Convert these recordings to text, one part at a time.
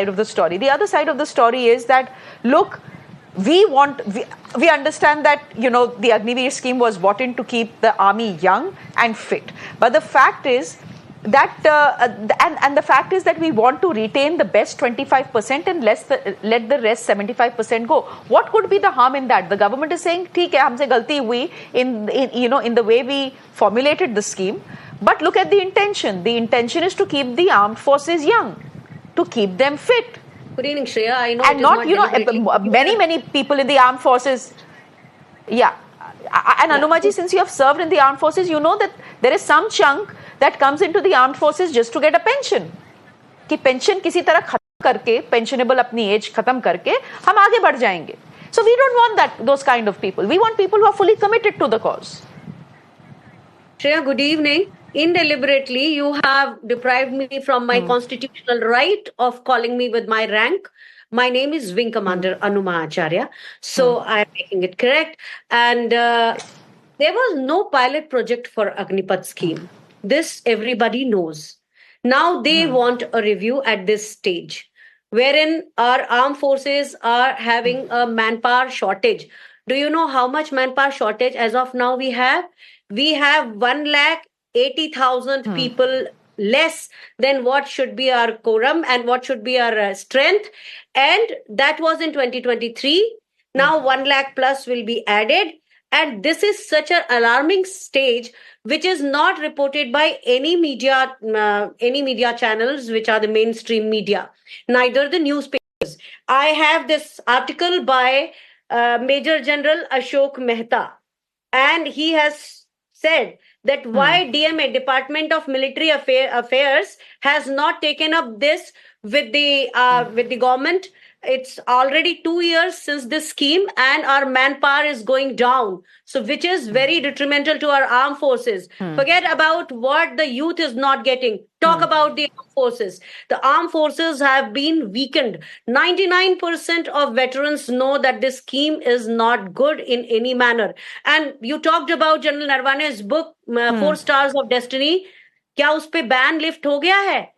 side of the story. The other side of the story is that, look, we understand that, you know, the Agniveer scheme was brought in to keep the army young and fit. But the fact is that and the fact is that we want to retain the best 25% and let the rest 75% go. What could be the harm in that? The government is saying, "ठीक है, हमसे गलती हुई in the way we formulated the scheme." But look at the intention. The intention is to keep the armed forces young, to keep them fit. Good evening, Shreya. I know, and not many people in the armed forces. Yeah. And Anumaji, since you have served in the armed forces, you know that there is some chunk that comes into the armed forces just to get a pension. कि pension किसी तरह खत्म करके, pensionable अपनी age खत्म करके, हम आगे बढ़ जाएंगे. So we don't want those kind of people. We want people who are fully committed to the cause. Shreya, good evening. Indeliberately, you have deprived me from my constitutional right of calling me with my rank. My name is Wing Commander Anuma Acharya. So I am making it correct. And there was no pilot project for Agnipath scheme. This everybody knows. Now they want a review at this stage, wherein our armed forces are having a manpower shortage. Do you know how much manpower shortage as of now we have? We have 180,000 people less than what should be our quorum and what should be our strength. And that was in 2023. Now 1 lakh plus will be added. And this is such an alarming stage, which is not reported by any media channels, which are the mainstream media, neither the newspapers. I have this article by Major General Ashok Mehta, and he has said that why DMA, Department of Military Affairs, has not taken up this with the government. It's already 2 years since this scheme, and our manpower is going down. So, which is very detrimental to our armed forces. Forget about what the youth is not getting. Talk about the armed forces. The armed forces have been weakened. 99% of veterans know that this scheme is not good in any manner. And you talked about General Narwane's book, 4 Stars of Destiny. क्या उस पे ban lift हो गया है?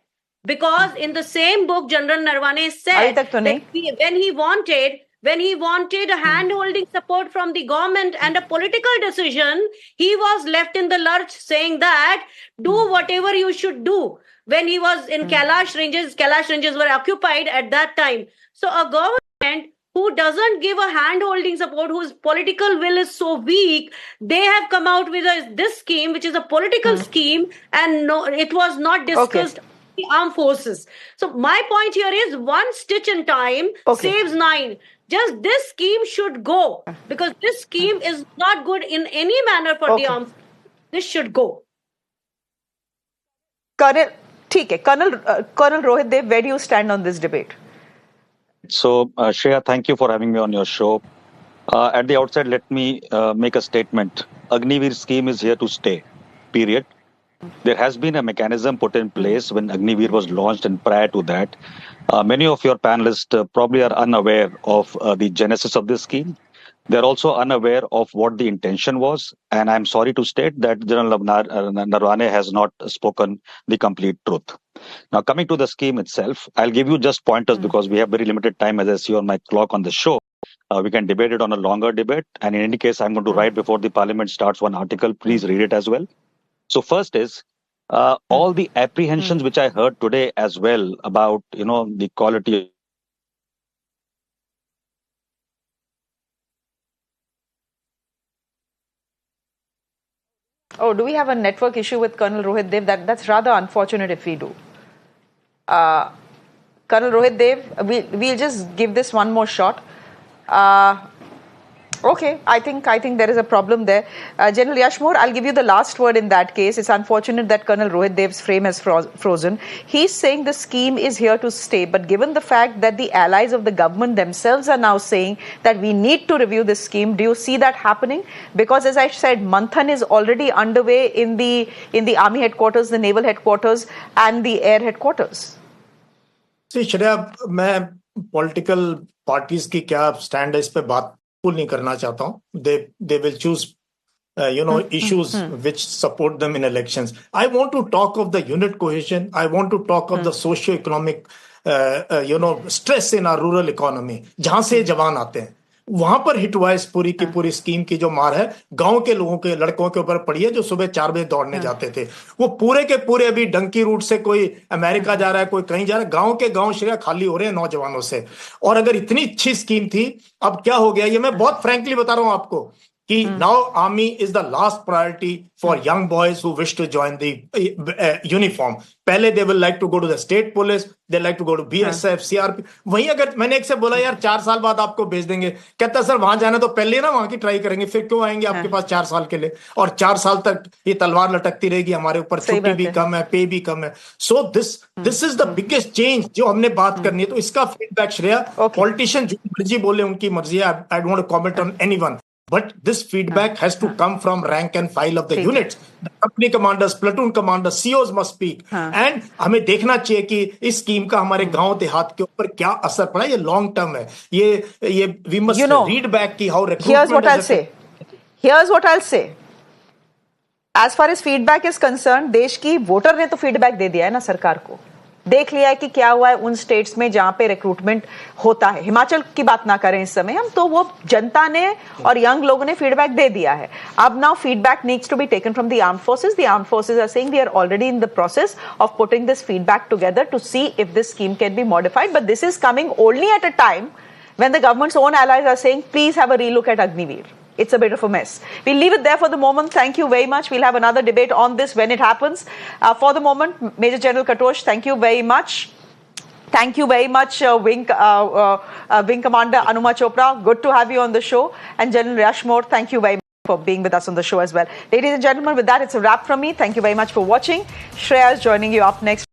Because in the same book, General Narwane said that when he wanted a hand-holding support from the government and a political decision, he was left in the lurch, saying that do whatever you should do. When he was in Kailash Ranges were occupied at that time. So a government who doesn't give a hand-holding support, whose political will is so weak, they have come out with this scheme, which is a political scheme, and no, it was not discussed. Okay. The armed forces. So my point here is 1 stitch in time saves 9. Just this scheme should go, because this scheme is not good in any manner for the armed forces. This should go. Colonel Rohit Dev, where do you stand on this debate? So, Shreya, thank you for having me on your show. At the outset, let me make a statement. Agniveer scheme is here to stay, period. There has been a mechanism put in place when Agniveer was launched, and prior to that, many of your panelists probably are unaware of the genesis of this scheme. They're also unaware of what the intention was, and I'm sorry to state that General Narwane has not spoken the complete truth. Now, coming to the scheme itself, I'll give you just pointers because we have very limited time, as I see on my clock on the show. We can debate it on a longer debate, and in any case, I'm going to write before the parliament starts one article. Please read it as well. So first is all the apprehensions which I heard today as well about, the quality. Oh, do we have a network issue with Colonel Rohit Dev? That's rather unfortunate if we do. Colonel Rohit Dev, we'll just give this one more shot. Okay, I think there is a problem there. General Yashmore, I'll give you the last word in that case. It's unfortunate that Colonel Rohit Dev's frame has frozen. He's saying the scheme is here to stay, but given the fact that the allies of the government themselves are now saying that we need to review this scheme, do you see that happening? Because as I said, Manthan is already underway in the army headquarters, the naval headquarters, and the air headquarters. See, Shreya, मैं political parties की क्या stand है इस पे बात नहीं करना चाहता हूं. They will choose issues which support them in elections. I want to talk of the unit cohesion. I want to talk of the socio-economic stress in our rural economy, जहां से जवान आते हैं, वहां पर हिट हुआ इस पूरी की पूरी स्कीम की जो मार है गांव के लोगों के लड़कों के ऊपर पड़ी है, जो सुबह 4 बजे दौड़ने जाते थे। वो पूरे के पूरे अभी डंकी रूट से कोई अमेरिका जा रहा है, कोई कहीं जा रहा है, गांव के गांव श्रेया खाली हो रहे हैं नौजवानों से। और अगर इतनी अच्छी स्कीम थी, अब क्या हो गया, ये मैं बहुत फ्रैंकली बता रहा हूं आपको कि now army is the last priority for young boys who wish to join the uniform. पहले they will like to go to the state police, they like to go to BSF, CRP. वहीं अगर मैंने एक से बोला यार 4 साल बाद आपको भेज देंगे, कहता सर वहां जाना तो पहले ना वहां की ट्राई करेंगे, फिर क्यों आएंगे आपके पास 4 साल के लिए, और 4 साल तक ये तलवार लटकती रहेगी हमारे ऊपर, छुट्टी भी कम है, पे भी कम है। So this is the biggest change जो हमने बात करनी है। तो इसका फीडबैक श्रेया, पॉलिटिशियन जो मर्जी बोले उनकी मर्जी है, I don't want to comment on anyone, but this feedback has to come from rank and file of the units. The company commanders, platoon commanders, COs must speak. And हमें देखना चाहिए कि इस स्कीम का हमारे गांव देहात के ऊपर क्या असर पड़ा। ये लॉन्ग टर्म है, ये we must read back कि how recruitment. Here's what I'll say. As far as feedback is concerned, देश की वोटर ने तो फीडबैक दे दिया है ना सरकार को, देख लिया है कि क्या हुआ है उन स्टेट्स में जहां पे रिक्रूटमेंट होता है। हिमाचल की बात ना करें इस समय हम, तो वो जनता ने और यंग लोगों ने फीडबैक दे दिया है। अब now feedback needs to be taken from the armed forces. The armed forces are saying we are already in the process of putting this feedback together to see if this scheme can be modified, but this is coming only at a time when the government's own allies are saying please have a relook at Agniveer. It's a bit of a mess. We'll leave it there for the moment. Thank you very much. We'll have another debate on this when it happens. For the moment, Major General Katosh, thank you very much. Thank you very much, Wing Commander Anuma Chopra. Good to have you on the show. And General Yashmore, thank you very much for being with us on the show as well. Ladies and gentlemen, with that, it's a wrap from me. Thank you very much for watching. Shreya is joining you up next.